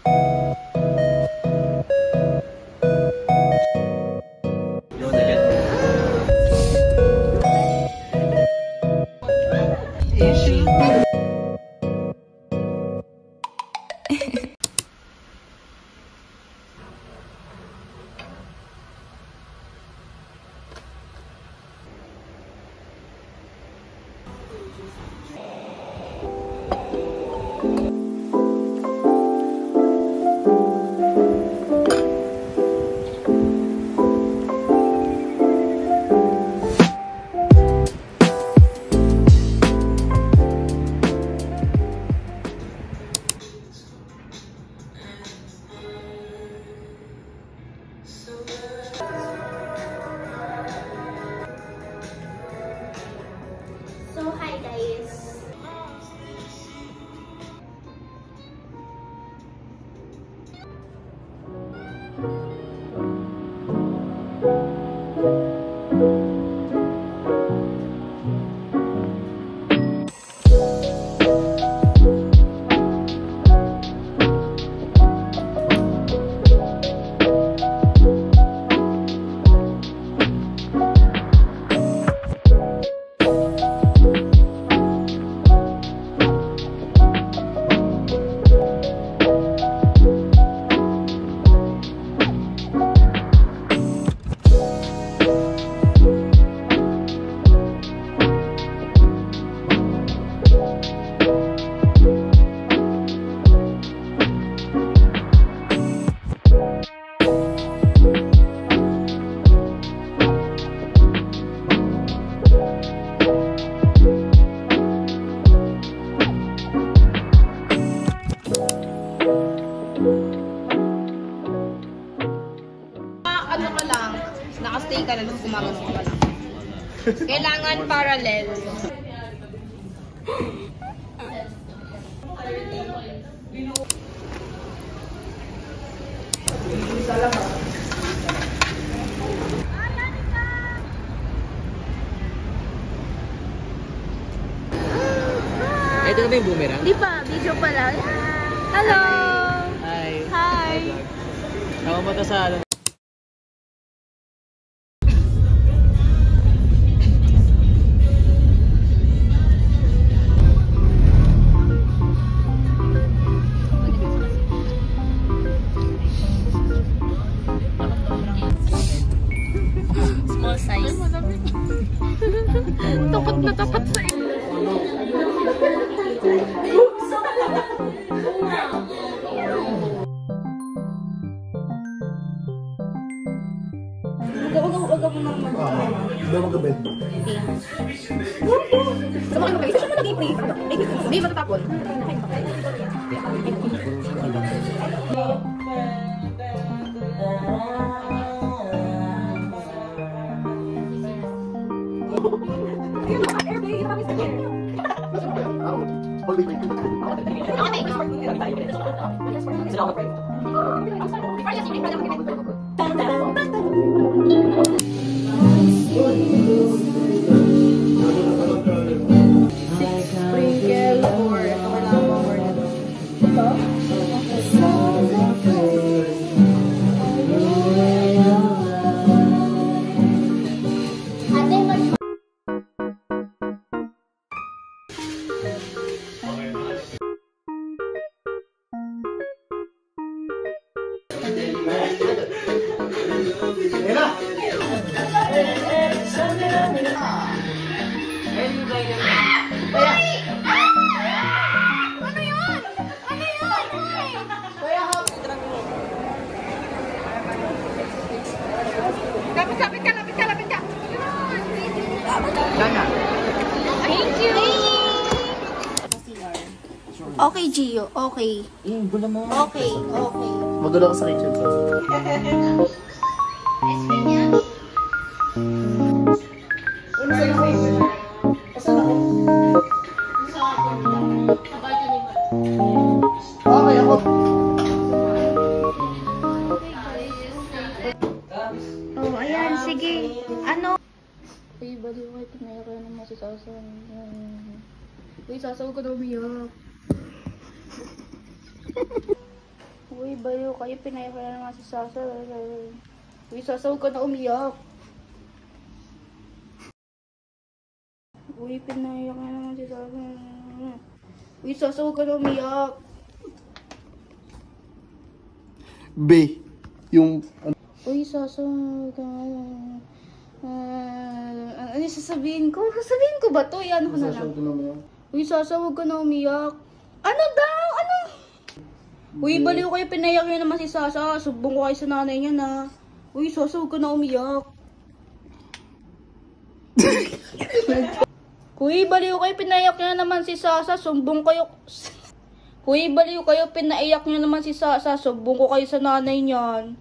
So, hi guys! Ano ka lang, nakastay ka na nung kumagas ka lang. Kailangan parallel. Ito na ba yung boomerang? Di pa, video pa lang. Hello! Hi! Hi! Tama mo to sa ano? Small size. Tapat na tapat sa iyo. Wag mo naman. Hindi mo gabed. Sama kayo mag-isa siya mo nag-i-play. Hindi matatapon. Lapit ka! Sana. Thank you! Okay, Gio. Okay. Gulo mo. Okay. Okay. Magulo ka sa kitchen. Okay, ako. Oh, ayan. Sige. Ano? Uy, baliw ka. Pinaya ka naman si Sasa. Uy, Sasa, huwag ka na umiyak. bayo kayo, pinaya ka na naman si Sasa. Uy, Sasa, huwag ka na umiyak. Uy, pinaya ka na naman si Sasa. Uy, Sasa, huwag ka na umiyak. B. Yung... Uy, Sasa, huwag ka na... ano sasabihin ko? Sasabihin ko ba to? Yan ko na lang. Uy, Sasa, huwag ka na umiyak. Ano daw? Ano? Uy, baliw kayo, pinayak niyo naman si Sasa. Subong ko kayo sa nanay niya na. Uy, Sasa, huwag ka na umiyak. Uy, baliw kayo, pinayak niyo naman si Sasa. Sumbong kayo. Uy, baliw kayo, pinaiyak niyo naman si Sasa. Sumbong ko kayo sa nanay niyan.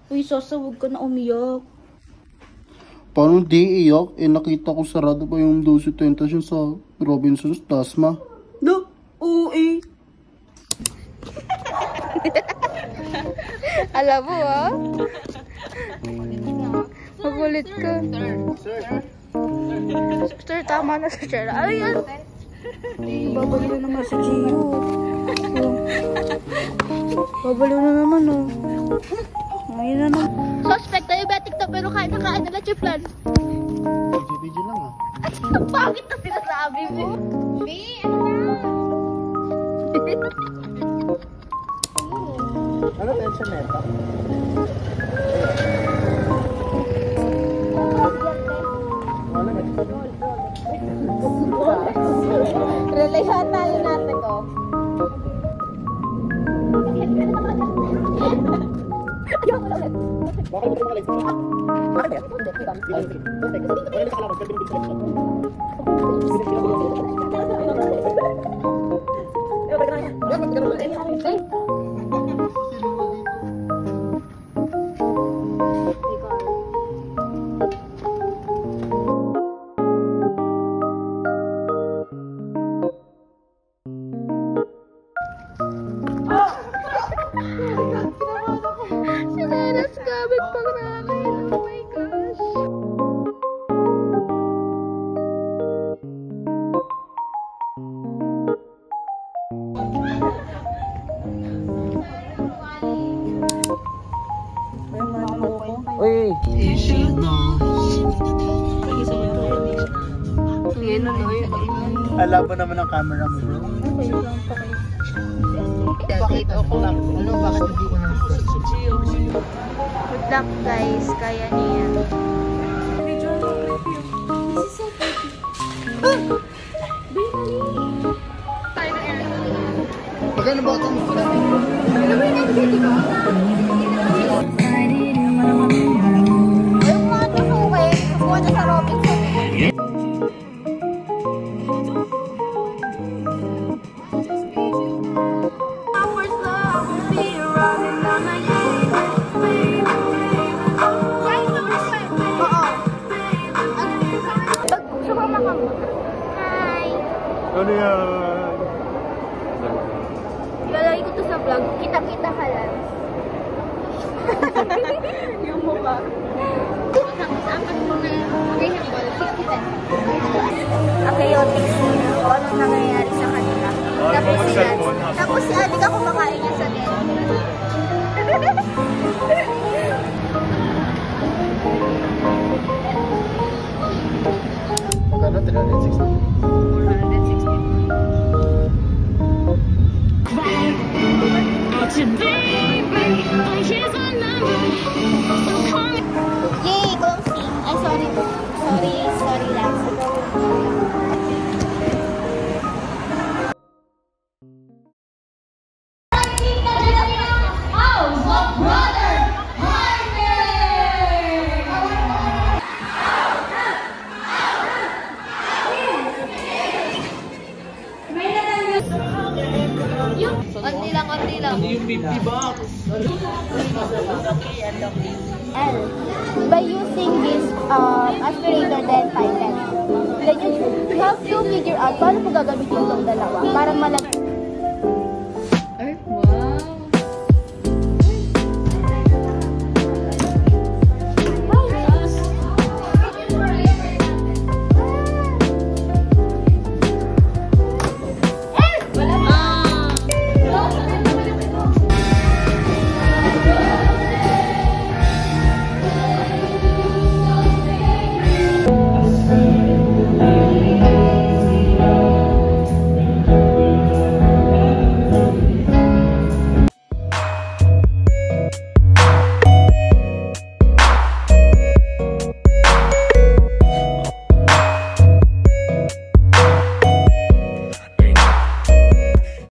Uy, Sasa, huwag ka na umiyak. Paano di iyak? Eh, nakita ko sarado pa yung 12 tentasyon sa Robinson's Tasma. No, oo eh. Alam mo ah. Magulit ka. Sir, tama na si Sir. Ay, yan. Babaliw na naman si Gio. Babaliw na naman oh. Ayun na naman. Suspect, diabetic to pero kain na kain na chiflan. Video lang ah. Ang pangit na sinasabi mo. B, ano na? Ano tension na ito? Relayan tayo natin to. Ayaw ko ulit. Bakit mo ito makalig? Bakit ba yan? Wala na kalaban, pero Sinelas gamit pang namin. Oh my gosh. Uy! Yan na no. alam mo naman ang camera mo, bro. Okay lang pa kayo. Bakit ako lang? Ano, bakit hindi ko na Good luck guys. Kaya niya. Magkano ba ito? Ayun mga ito sa okay. Kukuha na sa Robinson. Ano yan? Ilalagay ko to sa vlog. Kita-kita ka lang. Yung mukha. Apat mo na chaotic scene. O anong nangyayari sa kanila. Tapos si Adik ako kumakain niya sa net. Magkano? 360? 460. Yay! Closing. Ay, sorry. Sorry lang. Konti lang. Yung 50 bucks? L. By using this aspirator then tighten. Then you have to figure out paano mo gagamitin itong dalawa para malagay